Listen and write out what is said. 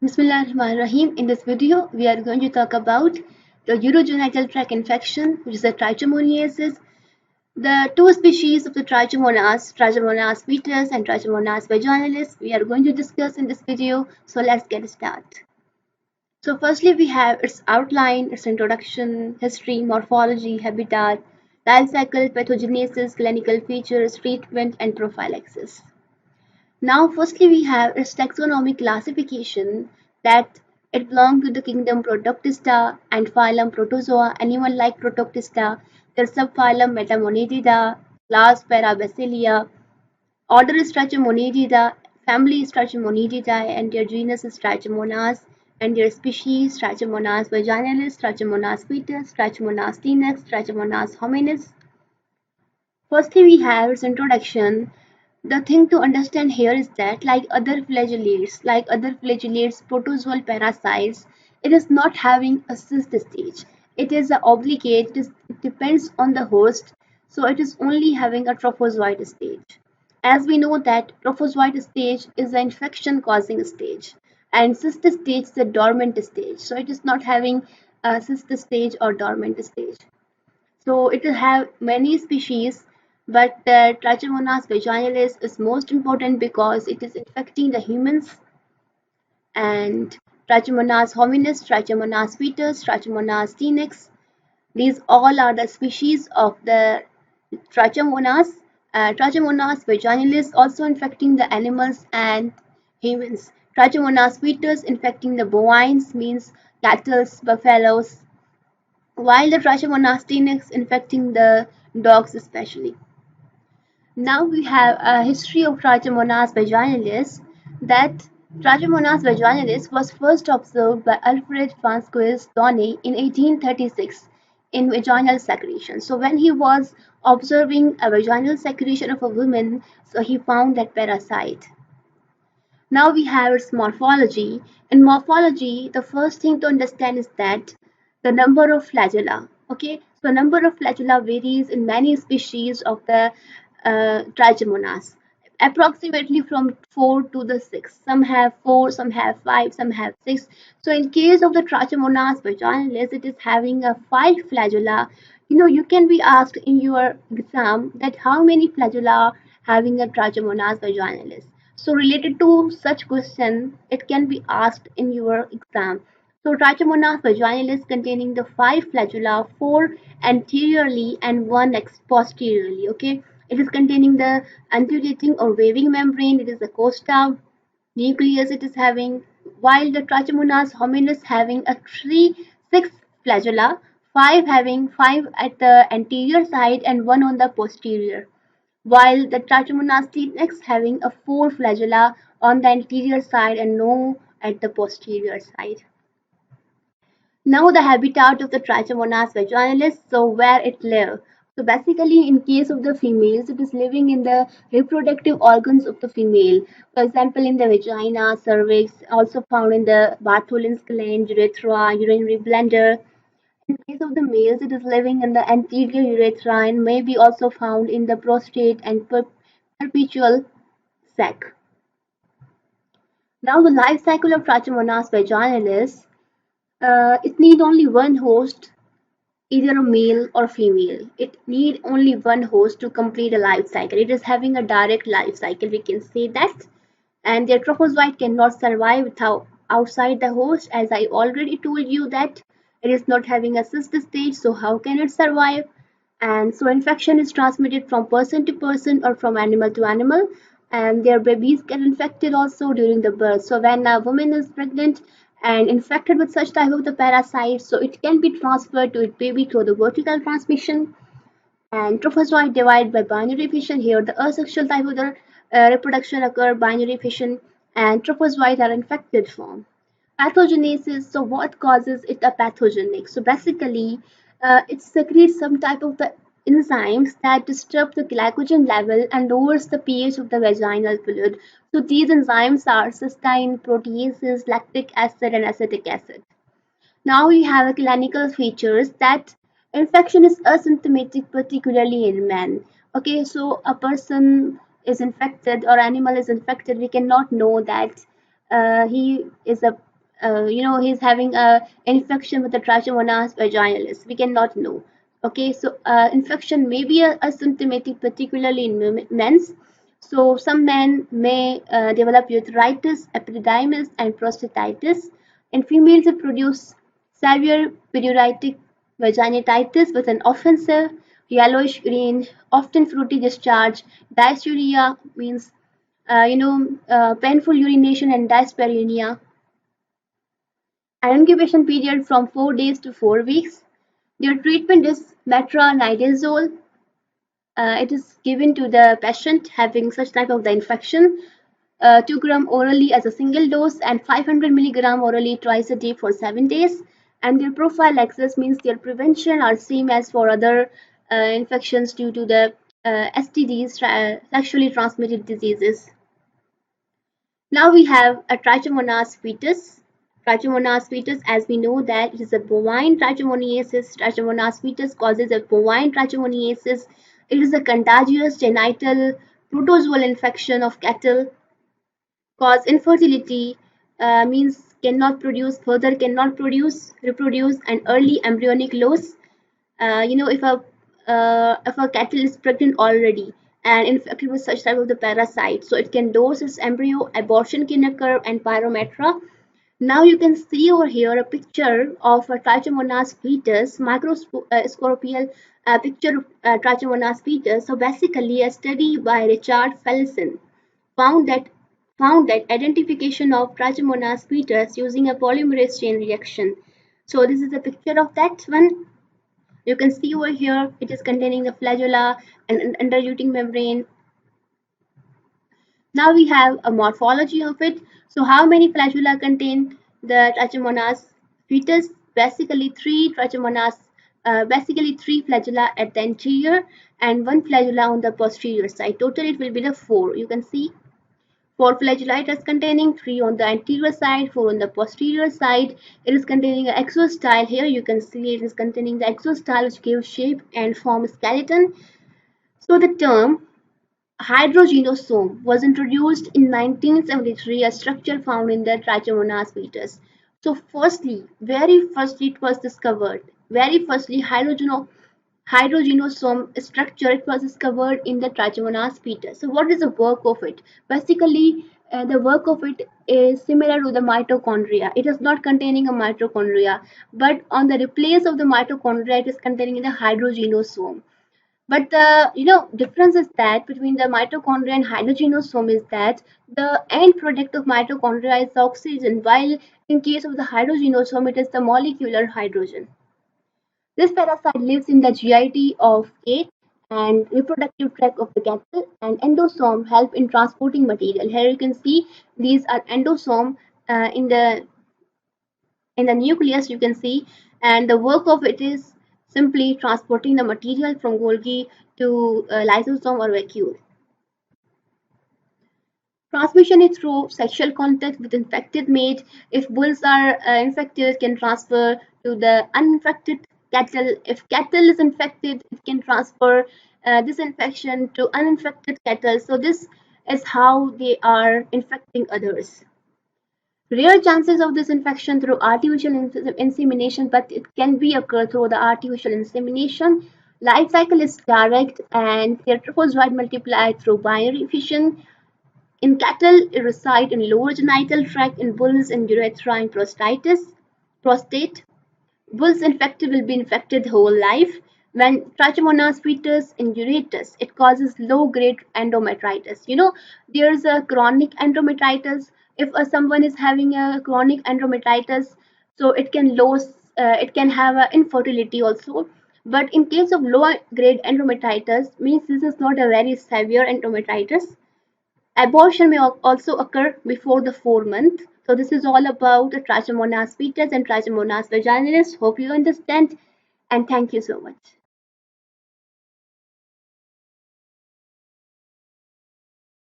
Bismillahirrahmanirrahim. In this video, we are going to talk about the urogenital tract infection, which is the trichomoniasis. The two species of the trichomonas, Trichomonas vitis and Trichomonas vaginalis, we are going to discuss in this video. So let's get started. So firstly, we have its outline, its introduction, history, morphology, habitat, life cycle, pathogenesis, clinical features, treatment, and prophylaxis. Now, firstly, we have its taxonomic classification that it belongs to the kingdom Protoctista and phylum Protozoa, animal like Protoctista, their subphylum Metamonidida, class Parabasilia, order is Strachomonidida, family is Strachomonidida, and their genus is Strachomonas, and their species Strachomonas vaginalis, Strachomonas vitis, Strachomonas tenax, Strachomonas hominis. Firstly, we have its introduction. The thing to understand here is that, like other flagellates, protozoal parasites, it is not having a cyst stage. It is a obligate. It depends on the host, so it is only having a trophozoite stage. As we know that trophozoite stage is the infection causing stage, and cyst stage is the dormant stage. So it is not having a cyst stage or dormant stage. So it will have many species, but Trichomonas vaginalis is most important because it is infecting the humans, and Trichomonas hominis, Trichomonas vitis, Trichomonas tenax. These all are the species of the Trichomonas. Trichomonas vaginalis also infecting the animals and humans. Trichomonas vitis infecting the bovines, means cattle, buffaloes, while the Trichomonas tenax infecting the dogs especially. Now we have a history of Trichomonas vaginalis. That Trichomonas vaginalis was first observed by Alfred Francois Donnet in 1836 in vaginal secretion. So when he was observing a vaginal secretion of a woman, so he found that parasite. Now we have its morphology. In morphology, the first thing to understand is that the number of flagella. Okay, so number of flagella varies in many species of the Trichomonas, approximately from 4 to the 6. Some have 4, some have 5, some have 6. So in case of the Trichomonas vaginalis, it is having a 5 flagella. You can be asked in your exam that how many flagella having a Trichomonas vaginalis. So related to such question, it can be asked in your exam. So Trichomonas vaginalis containing the 5 flagella, 4 anteriorly and 1 posteriorly. Okay, it is containing the undulating or waving membrane. It is the costa nucleus it is having, while the Trichomonas hominis having a 6 flagella, 5 having 5 at the anterior side and 1 on the posterior, while the Trichomonas tenax having a 4 flagella on the anterior side and no at the posterior side. Now the habitat of the Trichomonas vaginalis, so where it lives. So basically in case of the females, it is living in the reproductive organs of the female. For example, in the vagina, cervix, also found in the Bartholin's gland, urethra, urinary bladder. In case of the males, it is living in the anterior urethra and may be also found in the prostate and perpetual sac. Now the life cycle of Trichomonas vaginalis, it need only one host, either a male or female. It need only one host to complete a life cycle. It is having a direct life cycle, we can say that. And their trophozoite cannot survive without outside the host, as I already told you that it is not having a cyst stage, so how can it survive? And so infection is transmitted from person to person or from animal to animal, and their babies get infected also during the birth. So when a woman is pregnant and infected with such type of the parasite, so it can be transferred to its baby through the vertical transmission. And trophozoite divide by binary fission. Here the asexual type of the reproduction occur binary fission, and trophozoite are infected form. Pathogenesis, so what causes it a pathogenic? So basically, it secretes some type of the enzymes that disturb the glycogen level and lowers the pH of the vaginal fluid. So these enzymes are cysteine, proteases, lactic acid, and acetic acid. Now we have a clinical features that infection is asymptomatic, particularly in men. Okay, so a person is infected or animal is infected, we cannot know that he is a he's having a infection with the Trichomonas vaginalis. We cannot know. Okay, so infection may be asymptomatic, particularly in men's. So some men may develop urethritis, epididymis, and prostatitis. In females, it produce severe periodic vaginitis with an offensive yellowish green, often fruity discharge. Dysuria means painful urination, and dyspareunia. An incubation period from 4 days to 4 weeks. Their treatment is metronidazole. It is given to the patient having such type of the infection. 2 gram orally as a single dose and 500 milligram orally twice a day for 7 days. And their prophylaxis means their prevention are same as for other infections due to the STDs, sexually transmitted diseases. Now we have a Trichomonas fetus. Trichomonas fetus, as we know that it is a bovine trichomoniasis. Trichomonas fetus causes a bovine trichomoniasis. It is a contagious genital protozoal infection of cattle, cause infertility, means cannot reproduce, and early embryonic loss. If a cattle is pregnant already and infected with such type of the parasite, so it can dose its embryo, abortion can occur, and pyrometra. Now you can see over here a picture of a Trichomonas fetus, microscopical picture of Trichomonas fetus. So basically, a study by Richard Fellison found that found that identification of Trichomonas fetus using a polymerase chain reaction. So this is a picture of that one. You can see over here it is containing the flagella and an underluting membrane. Now we have a morphology of it. So how many flagella contain the Trichomonas fetus? Basically three flagella at the anterior and one flagella on the posterior side. Total it will be the four. You can see 4 flagella it is containing, 3 on the anterior side, 4 on the posterior side. It is containing an exostyle. Here you can see it is containing the exostyle which gives shape and form skeleton. So the term hydrogenosome was introduced in 1973, a structure found in the Trichomonas fetus. So very firstly it was discovered. Very firstly hydrogenosome structure it was discovered in the Trichomonas fetus. So what is the work of it? Basically, the work of it is similar to the mitochondria. It is not containing a mitochondria, but on the replace of the mitochondria, it is containing the hydrogenosome. But the difference is that between the mitochondria and hydrogenosome is that the end product of mitochondria is oxygen, while in case of the hydrogenosome, it is the molecular hydrogen. This parasite lives in the GIT of A and reproductive tract of the cattle, and endosome help in transporting material. Here you can see these are endosome in the nucleus you can see, and the work of it is simply transporting the material from Golgi to lysosome or vacuole. Transmission is through sexual contact with infected mate. If bulls are infected, it can transfer to the uninfected cattle. If cattle is infected, it can transfer this infection to uninfected cattle. So this is how they are infecting others. Rare chances of this infection through artificial insemination, but it can be occur through the artificial insemination. Life cycle is direct and their tryphozoite multiply through binary fission. In cattle, it reside in lower genital tract, in bulls in urethra and prostate. Bulls infected will be infected whole life. When Trichomonas fetus in uretus, it causes low-grade endometritis. There's a chronic endometritis. If someone is having a chronic endometritis, so it can have a infertility also. But in case of low-grade endometritis, means this is not a very severe endometritis. Abortion may also occur before the 4 month. So this is all about the Trichomonas fetus and Trichomonas vaginalis. Hope you understand and thank you so much.